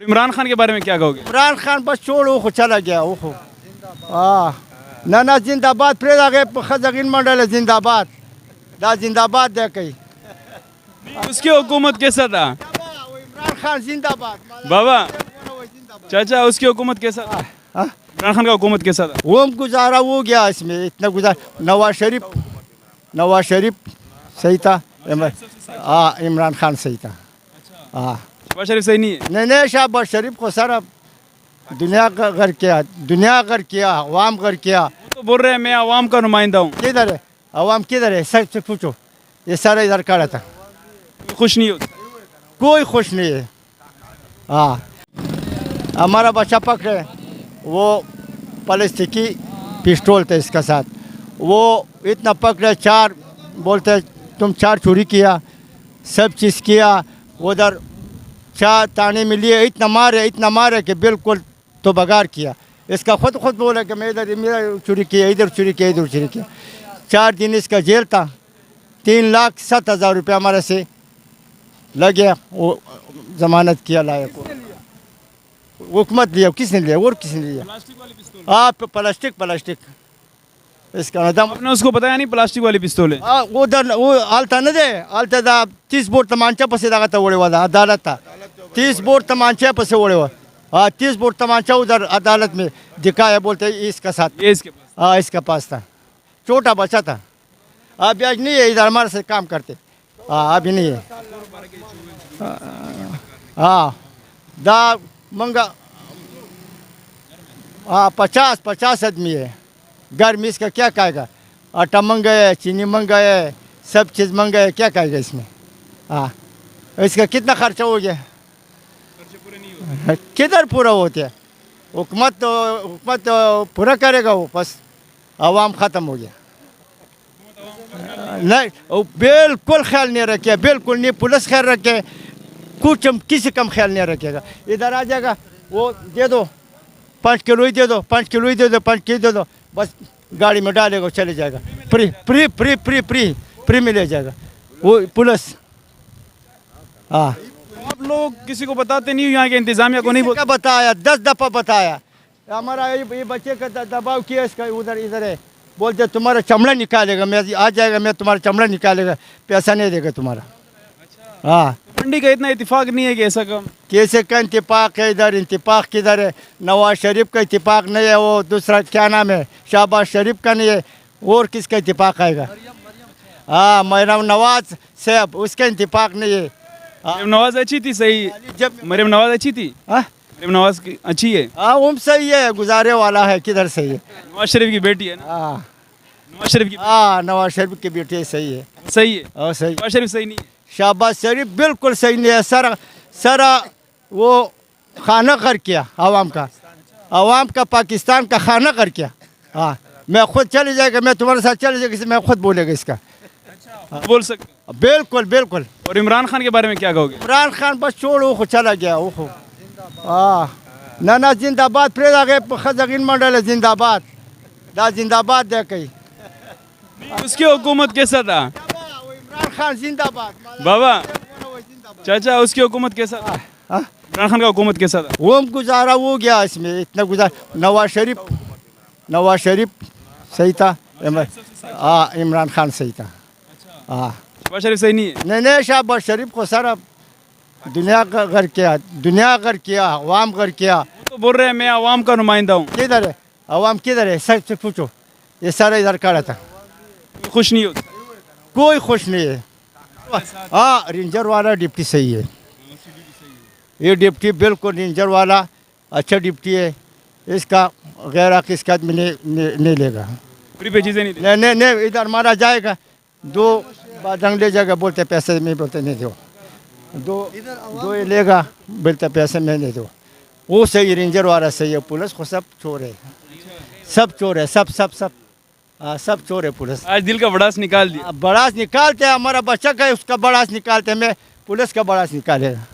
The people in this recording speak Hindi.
इमरान खान के बारे में क्या कहोगे? इमरान खान बस छोड़ो वो चला गया वो। हाँ ना ना जिंदाबाद फिर आगे खजगिन मंडल जिंदाबाद दा जिंदाबाद दे कही उसकी हुकूमत कैसा था इमरान खान जिंदाबाद बाबा? चाचा उसकी हुकूमत कैसा था? हाँ? इमरान खान का हुकूमत कैसा था? वो गुजारा हो गया इसमें इतना गुजार नवाज शरीफ सही था। हाँ इमरान खान सही था। हाँ शहबाज शरीफ सही नहीं है? नहीं शहबाज शरीफ को सारा दुनिया का घर किया अवाम घर किया। वो तो बोल रहे हैं मैं आवाम का नुमाइंदा हूँ। किधर है अवाम किधर है सच पूछो ये सारा इधर खड़ा था खुश नहीं होता? कोई खुश नहीं है। हाँ हमारा बच्चा पकड़े वो प्लास्टिकी पिस्टल था इसका साथ वो इतना पकड़े चार बोलते तुम चार चोरी किया सब चीज़ किया उधर चार ताने में लिए इतना मारे कि बिल्कुल तो बगार किया। इसका खुद बोला कि मैं इधर चोरी किया इधर चोरी किया 4 दिन इसका जेल था। 3,07,000 रुपया हमारे से लग गया वो जमानत किया लायक हुकूमत लिया किसने लिया और किसने लिया? हाँ प्लास्टिक इसका आपने उसको बताया नहीं प्लास्टिक वाली पिस्तौल है? उधर वो आलता न दे आलता दा 30 बोर तमांचा पसे दागा था ओड़े वाला अदालत था 30 बोर तमांचा पसे ओड़े हुआ। हाँ 30 बोर तमांचा उधर अदालत में दिखाया बोलते इसका साथ ये इसके पास? हाँ इसका पास था छोटा बच्चा था। अभी आज नहीं है इधर हमारे से काम करते। हाँ अभी नहीं है। हाँ दा मंगा हाँ 50 आदमी है घर में इसका क्या कहेगा? आटा मंगा है चीनी मंगा है सब चीज़ मंगा है क्या कहेगा इसमें? हाँ इसका कितना खर्चा हो गया? किधर पूरा होता है? हुकूमत तो पूरा करेगा वो बस आवाम ख़त्म हो गया। नहीं वो बिल्कुल ख्याल नहीं रखे बिल्कुल नहीं पुलिस ख्याल रखे कुछ किसी कम ख्याल नहीं रखेगा। इधर आ जाएगा वो दे दो 5 किलो ही दे दो 5 किलो ही दे दो 5 किलो दे दो बस गाड़ी में डालेगा चले जाएगा फ्री में ले जाएगा वो पुलिस। हाँ आप लोग किसी को बताते नहीं हो यहाँ के इंतजामिया को नहीं का बताया 10 दफ़ा बताया हमारा ये बच्चे का दबाव किया इसका उधर इधर है बोलते तुम्हारा चमड़ा निकालेगा मैं आ जाएगा मैं तुम्हारा चमड़ा निकालेगा पैसा नहीं देगा तुम्हारा। हाँ मंडी का इतना इत्तेफाक नहीं है कि ऐसा काम कैसे का इंतफाक है इधर इंतफाक किधर है? नवाज शरीफ का इत्तेफाक नहीं है वो दूसरा क्या नाम है शहबाज शरीफ का नहीं है और किसका इत्तेफाक आएगा? हाँ मरियम नवाज साहब उसका इत्तेफाक नहीं है। मरियम नवाज अच्छी थी सही जब मरियम नवाज अच्छी थी? हाँ मरियम नवाज की अच्छी है? हाँ वो सही है गुजारे वाला है किधर सही है? नवाज शरीफ की बेटी है ना? हाँ नवाज शरीफ की हाँ नवाज शरीफ की बेटी सही है। सही है और सही नवाज शरीफ सही नहीं है? शहबाज शरीफ बिल्कुल सही नहीं है सारा वो खाना कर किया आवाम का पाकिस्तान का खाना कर किया। हाँ मैं खुद चले जाएगा मैं तुम्हारे साथ चले जाएगा मैं खुद बोलेगा इसका। बोल सकते? बिल्कुल। और इमरान खान के बारे में क्या कहोगे? इमरान खान बस छोड़ो वो चला गया वो। हाँ ना ना जिंदाबाद फिर आगे खजगिन मंडल जिंदाबाद दा जिंदाबाद दे कही उसकी हुकूमत कैसा था? इमरान खान जिंदाबाद बाबा? चाचा उसकी हुकूमत कैसा था? हाँ? इमरान खान का हुकूमत कैसा था? वो गुजारा हो गया इसमें इतना नवाज शरीफ सही था। हाँ इमरान खान सही था। हाँ शहबाज शरीफ सही नहीं है? नहीं शहबाज शरीफ को सारा दुनिया का घर किया अवाम घर किया। वो तो बोल रहे हैं मैं आवाम का नुमाइंदा हूँ। किधर है अवाम किधर है सच पूछो ये सारा इधर खड़ा था खुश नहीं होता? कोई खुश नहीं है। हाँ रेंजर वाला डिप्टी सही है ये डिप्टी बिल्कुल रेंजर वाला अच्छा डिप्टी है इसका गैर किसका आदमी नहीं लेगा फ्री पे चीज़ें नहीं नहीं इधर मारा जाएगा 2 बादंग ले जाएगा बोलते पैसे में बोलते नहीं दो 2 ये लेगा बोलते पैसे में नहीं दो वो सही रेंजर वाला सही है। पुलिस को सब चोर है सब चोर है पुलिस। आज दिल का बड़ास निकाल दिया। बड़ास निकालते हैं हमारा बच्चा का उसका बड़ास निकालते हैं मैं पुलिस का बड़ास निकालेगा।